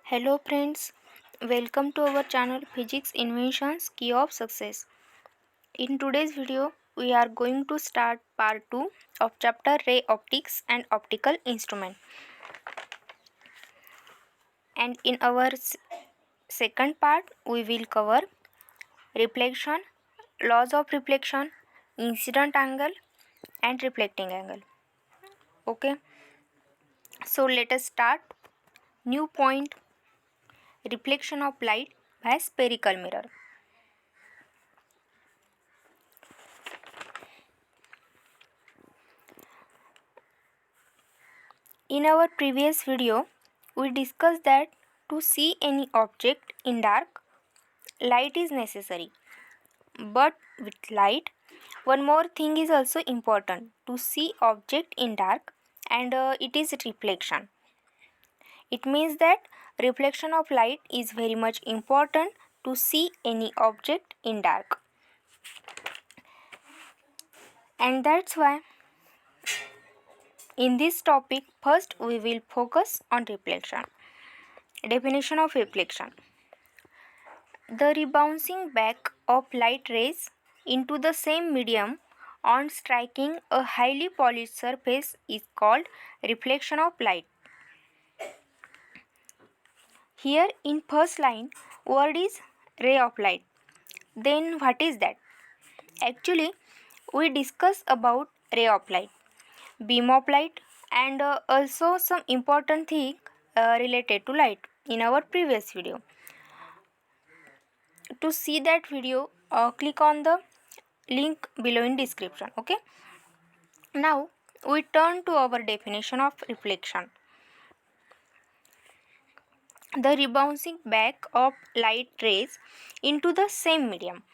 Hello friends, welcome to our channel Physics Inventions Key of Success. In today's video, we are going to start part 2 of chapter Ray Optics and Optical Instrument. And in our second part, we will cover reflection, laws of reflection, incident angle and reflecting angle. Okay, so let us start. New point, reflection of light by spherical mirror. In our previous video, we discussed that to see any object in dark, light is necessary. But with light, one more thing is also important to see object in dark, and it is reflection. It means that reflection of light is very much important to see any object in dark. And that's why in this topic, first we will focus on reflection. Definition of reflection. The rebouncing back of light rays into the same medium on striking a highly polished surface is called reflection of light. Here in first line, word is ray of light. Then what is that? Actually, we discuss about ray of light, beam of light, and also some important thing related to light in our previous video. To see that video, click on the link below in description. Okay, now we turn to our definition of reflection. The rebouncing back of light rays into the same medium.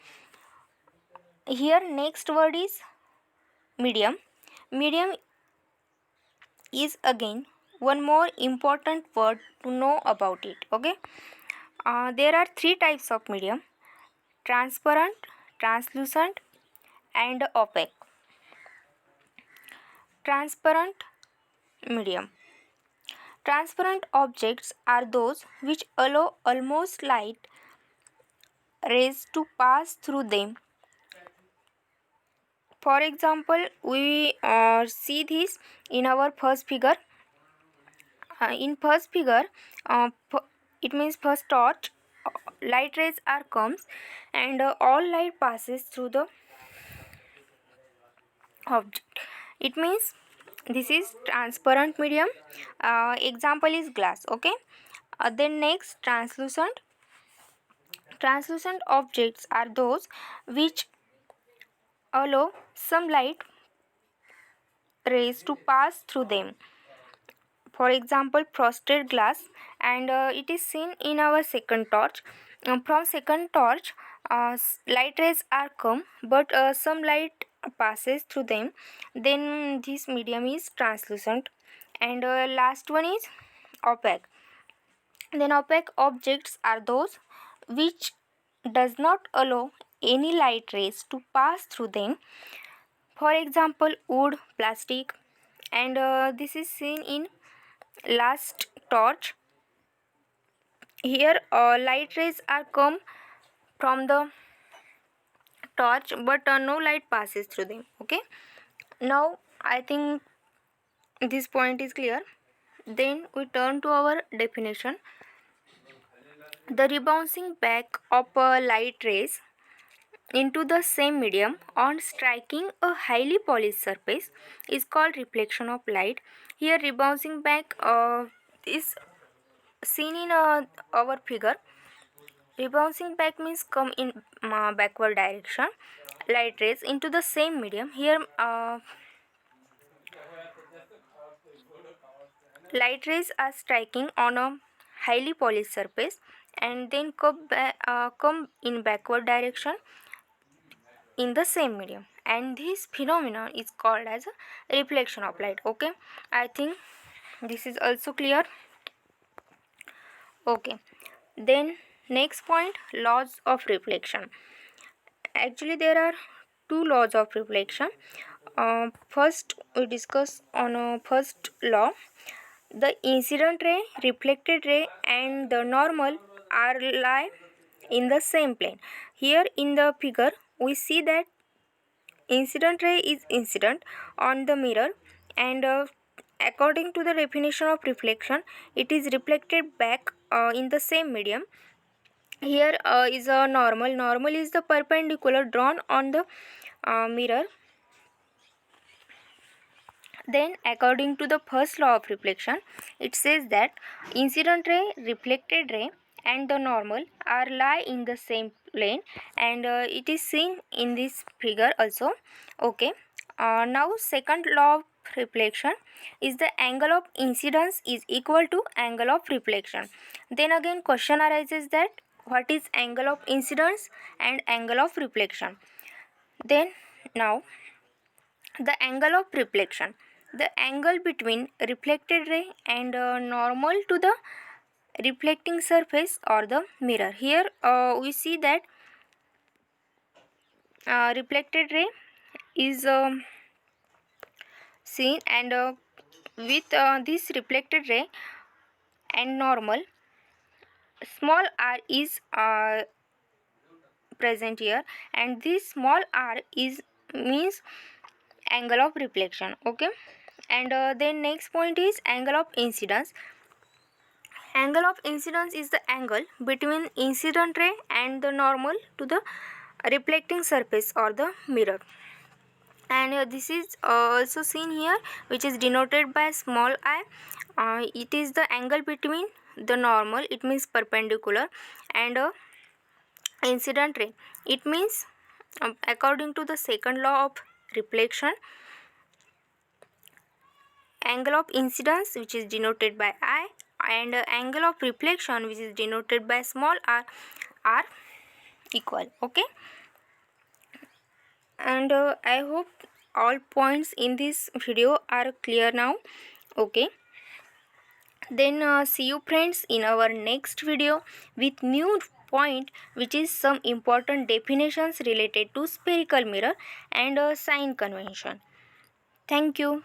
Here next word is medium. Medium is again one more important word to know about it. Okay, there are three types of medium: transparent, translucent and opaque. Transparent medium. Transparent objects are those which allow almost light rays to pass through them. For example, we see this in our first figure. In first figure, it means first torch, light rays are comes and all light passes through the object. It means this is transparent medium. Example is glass. Okay, then next translucent. Translucent objects are those which allow some light rays to pass through them. For example, frosted glass, and it is seen in our second torch. From second torch, light rays are come, but some light passes through them. Then this medium is translucent, and last one is opaque. Then opaque objects are those which does not allow any light rays to pass through them. For example, wood, plastic, and this is seen in last torch. Here light rays are come from the torch, but no light passes through them. Okay, now I think this point is clear. Then we turn to our definition. The rebouncing back of light rays into the same medium on striking a highly polished surface is called reflection of light. Here rebouncing back is seen in our figure. Rebouncing back means come in backward direction, light rays into the same medium. Here light rays are striking on a highly polished surface and then come in backward direction in the same medium, and this phenomenon is called as a reflection of light. Okay, I think this is also clear. Okay, then next point, laws of reflection. Actually there are two laws of reflection. First we discuss on first law. the incident ray, reflected ray and the normal are lie in the same plane. Here in the figure we see that incident ray is incident on the mirror, and according to the definition of reflection, it is reflected back in the same medium. Here is a normal is the perpendicular drawn on the mirror. Then according to the first law of reflection, it says that incident ray, reflected ray and the normal are lie in the same plane, and it is seen in this figure also. Okay, now second law of reflection is the angle of incidence is equal to angle of reflection. Then again question arises that what is angle of incidence and angle of reflection. Then now the angle of reflection, the angle between reflected ray and normal to the reflecting surface or the mirror. Here we see that reflected ray is seen, and with this reflected ray and normal, small r is present here, and this small r is means angle of reflection. Okay, and then next point is angle of incidence. Angle of incidence is the angle between incident ray and the normal to the reflecting surface or the mirror, and this is also seen here, which is denoted by small I. It is the angle between the normal, it means perpendicular, and incident ray, it means according to the second law of reflection, angle of incidence which is denoted by I, and angle of reflection which is denoted by small r are equal. Okay, and I hope all points in this video are clear now. Okay, then see you friends in our next video with new point, which is some important definitions related to spherical mirror and sign convention. Thank you.